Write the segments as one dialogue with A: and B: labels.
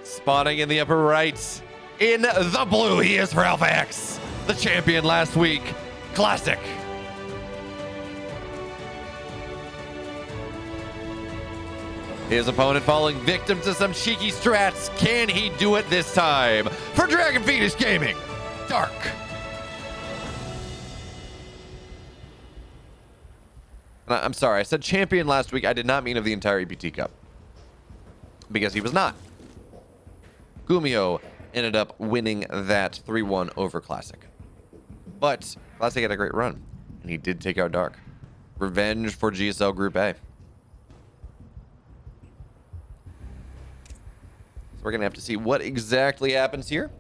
A: Spawning in the upper right. In the blue, he is Ralph X, the champion last week. Classic. His opponent falling victim to some cheeky strats. Can he do it this time? For Dragon Phoenix Gaming, Dark. I'm sorry, I said champion last week. I did not mean of the entire EPT Cup. Because he was not. Gumio ended up winning that 3-1 over Classic. But Classic had a great run. And he did take out Dark. Revenge for GSL Group A. So we're going to have to see what exactly happens here.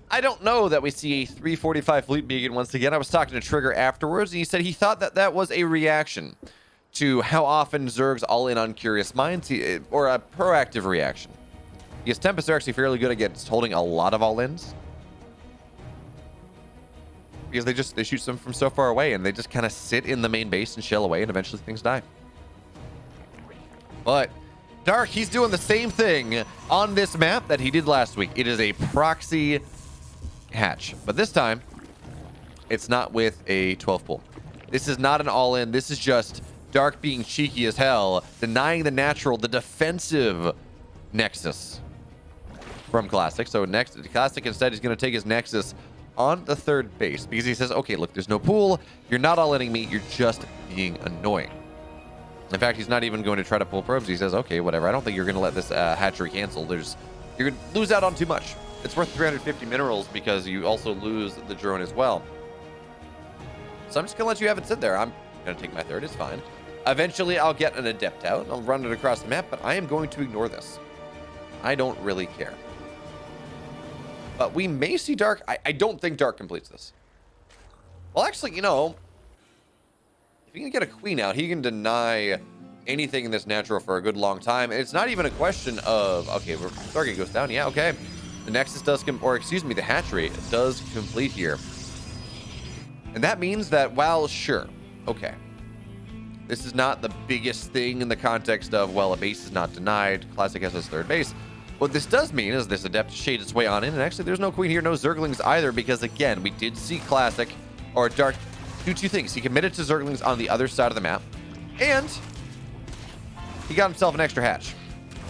A: I don't know that we see a 345 Fleet Beacon once again. I was talking to Trigger afterwards, and he said he thought that that was a reaction to how often Zerg's all in on Curious Minds, or a proactive reaction. Because Tempest are actually fairly good at holding a lot of all-ins. Because they shoot them from so far away, and they just kind of sit in the main base and shell away, and eventually things die. But Dark, he's doing the same thing on this map that he did last week. It is a proxy hatch, but this time it's not with a 12 pull. This is not an all-in. This is just Dark being cheeky as hell, denying the natural, the defensive Nexus from Classic. So next, Classic instead is going to take his Nexus on the third base because he says, okay, look, there's no pool. You're not all-inning me. You're just being annoying. In fact, he's not even going to try to pull probes. He says, okay, whatever. I don't think you're going to let this hatchery cancel. You're going to lose out on too much. It's worth 350 minerals because you also lose the drone as well. So I'm just going to let you have it sit there. I'm going to take my third. It's fine. Eventually, I'll get an Adept out. I'll run it across the map, but I am going to ignore this. I don't really care. But we may see Dark. I don't think Dark completes this. Well, actually, you know, if he can get a Queen out, he can deny anything in this natural for a good long time. And it's not even a question of, okay, target goes down. Yeah, okay. The Nexus does, the hatchery does complete here. And that means that, well, sure, okay. This is not the biggest thing in the context of, well, a base is not denied. Classic has his third base. What this does mean is this Adept shades its way on in. And actually, there's no Queen here, no Zerglings either, because, again, we did see Classic, or Dark, do two things. He committed to Zerglings on the other side of the map, and he got himself an extra hatch.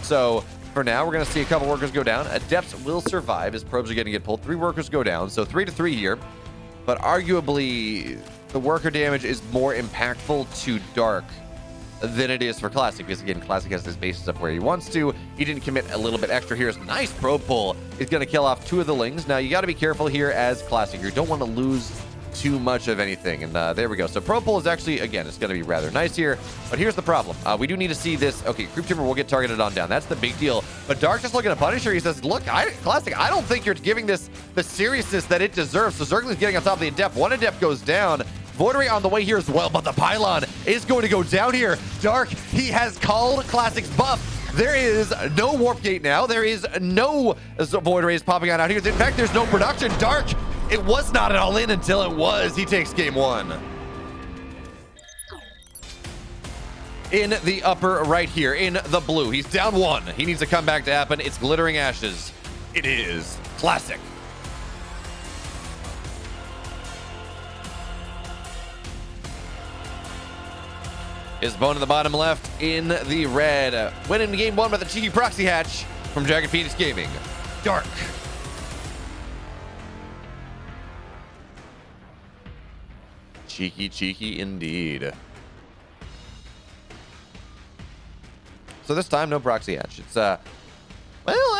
A: So for now, we're going to see a couple workers go down. Adepts will survive as probes are going to get pulled. 3 workers go down, so 3-3 here. But arguably, the worker damage is more impactful to Dark than it is for Classic, because again, Classic has his bases up where he wants to. He didn't commit a little bit extra here. It's a nice probe pull. He's going to kill off 2 of the Lings. Now, you got to be careful here as Classic. You don't want to lose too much of anything, and there we go. So probe pull is actually, again, it's going to be rather nice here, but here's the problem. We do need to see this. Okay, Creep Tumor will get targeted on down. That's the big deal. But Dark just looking to punish her. He says, look, Classic, I don't think you're giving this the seriousness that it deserves. So Zergling's getting on top of the Adept. 1 Adept goes down. Voidary on the way here as well, but the Pylon is going to go down here. Dark, he has called Classic's buff. There is no Warp Gate now. There is no Void Rays popping out here. In fact, there's no production. Dark, it was not an all-in until it was. He takes game 1. In the upper right here, in the blue, he's down 1. He needs a comeback to happen. It's Glittering Ashes. It is Classic. His opponent in the bottom left in the red. Winning game 1 with a cheeky proxy hatch from Dragon Phoenix Gaming. Dark. Cheeky indeed. So this time, no proxy hatch. It's, well,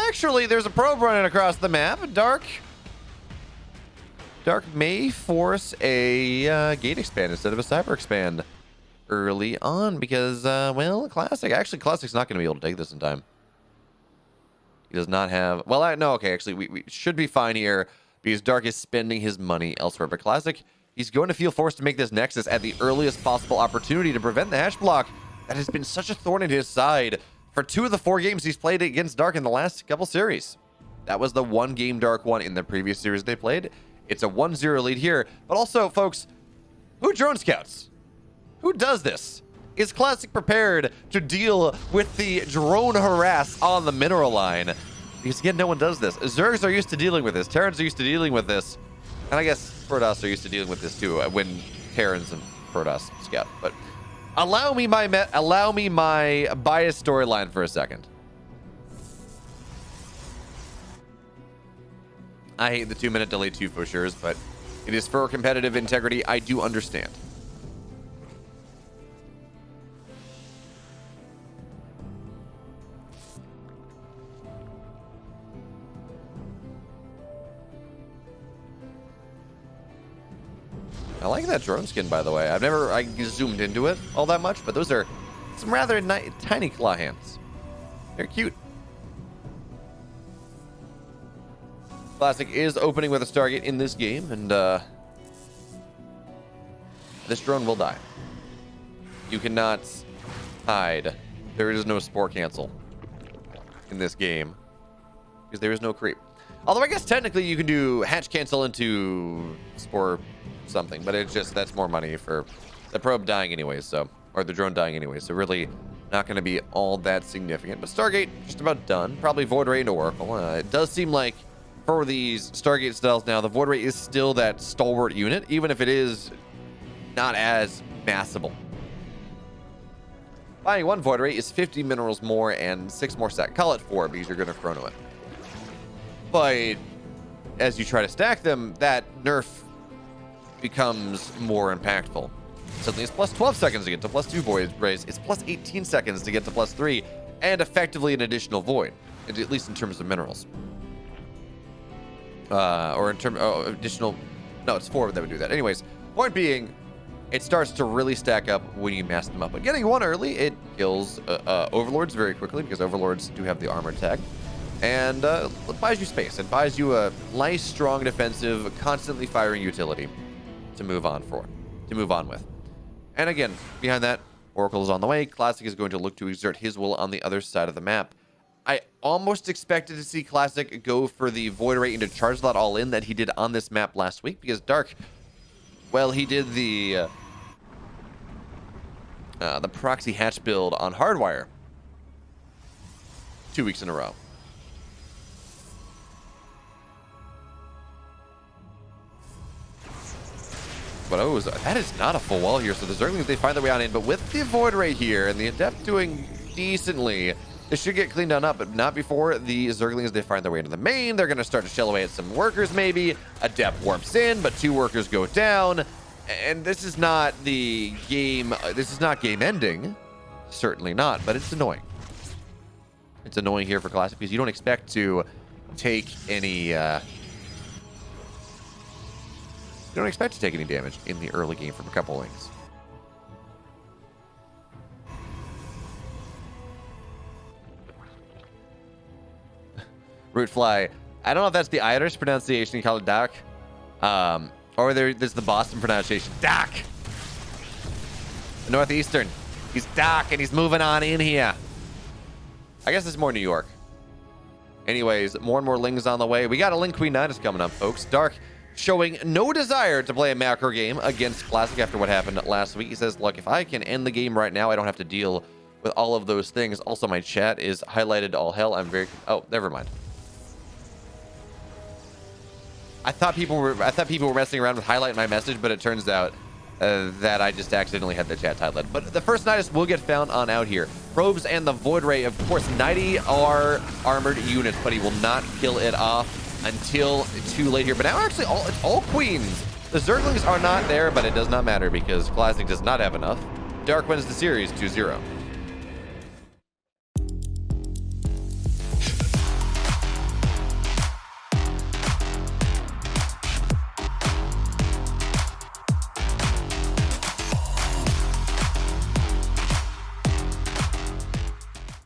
A: actually, there's a probe running across the map. Dark may force a gate expand instead of a cyber expand early on because, well, Classic's not going to be able to take this in time. He does not have, well, no, okay, actually, we should be fine here because Dark is spending his money elsewhere. But Classic, he's going to feel forced to make this Nexus at the earliest possible opportunity to prevent the hatch block that has been such a thorn in his side for 2 of the 4 games he's played against Dark in the last couple series. That was the 1 game Dark won in the previous series they played. It's a 1-0 lead here. But also, folks, who drone scouts? Who does this? Is Classic prepared to deal with the drone harass on the mineral line? Because again, no one does this. Zergs are used to dealing with this. Terrans are used to dealing with this. And I guess Protoss are used to dealing with this too when Terrans and Protoss scout. But allow me my biased storyline for a second. I hate the 2-minute delay too for sure, but it is for competitive integrity. I do understand. I like that drone skin, by the way. I zoomed into it all that much, but those are some rather tiny claw hands. They're cute. Classic is opening with a Stargate in this game, and this drone will die. You cannot hide. There is no spore cancel in this game because there is no creep. Although I guess technically you can do hatch cancel into spore something, but it's just that's more money for the probe dying anyways, so, or the drone dying anyways, so really not going to be all that significant. But Stargate just about done. Probably Void Ray into Oracle. It does seem like for these Stargate styles now, the Void Ray is still that stalwart unit, even if it is not as massable. Buying one Void Ray is 50 minerals more and 6 more stack. Call it 4 because you're going to chrono it. But as you try to stack them, that nerf becomes more impactful. Suddenly it's plus 12 seconds to get to plus 2 Void Rays. It's plus 18 seconds to get to plus 3, and effectively an additional Void, at least in terms of minerals. Or in terms of additional, no, it's 4 that would do that. Anyways, point being, it starts to really stack up when you mass them up. But getting one early, it kills Overlords very quickly because Overlords do have the armor tag. And it buys you space. It buys you a nice, strong, defensive, constantly firing utility to move on with. And again, behind that, Oracle is on the way. Classic is going to look to exert his will on the other side of the map. I almost expected to see Classic go for the Void Ray into Charge Slot all in that he did on this map last week, because Dark, well, he did the proxy hatch build on Hardwire 2 weeks in a row. But oh, that is not a full wall here, so the Zerglings, they find their way on in, but with the Void Ray here and the Adept doing decently, it should get cleaned on up, but not before the Zerglings, they find their way into the main. They're going to start to shell away at some workers maybe. Adept warps in, but 2 workers go down. And this is not the game, this is not game ending. Certainly not, but it's annoying. It's annoying here for Classic because you don't expect to take any you don't expect to take any damage in the early game from a couple lanes. Rootfly. I don't know if that's the Irish pronunciation, you call it Dak. Or there's the Boston pronunciation. Dak! Northeastern. He's Dak and he's moving on in here. I guess it's more New York. Anyways, more and more Lings on the way. We got a Ling Queen Nidus coming up, folks. Dark showing no desire to play a macro game against Classic after what happened last week. He says, look, if I can end the game right now, I don't have to deal with all of those things. Also, my chat is highlighted all hell. I'm very... Oh, never mind. I thought people were messing around with highlighting my message, but it turns out that I just accidentally had the chat highlighted. But the first Nidus will get found on out here. Probes and the Void Ray, of course, 90 are armored units, but he will not kill it off until too late here. But now actually it's all queens. The Zerglings are not there, but it does not matter because Classic does not have enough. Dark wins the series 2-0.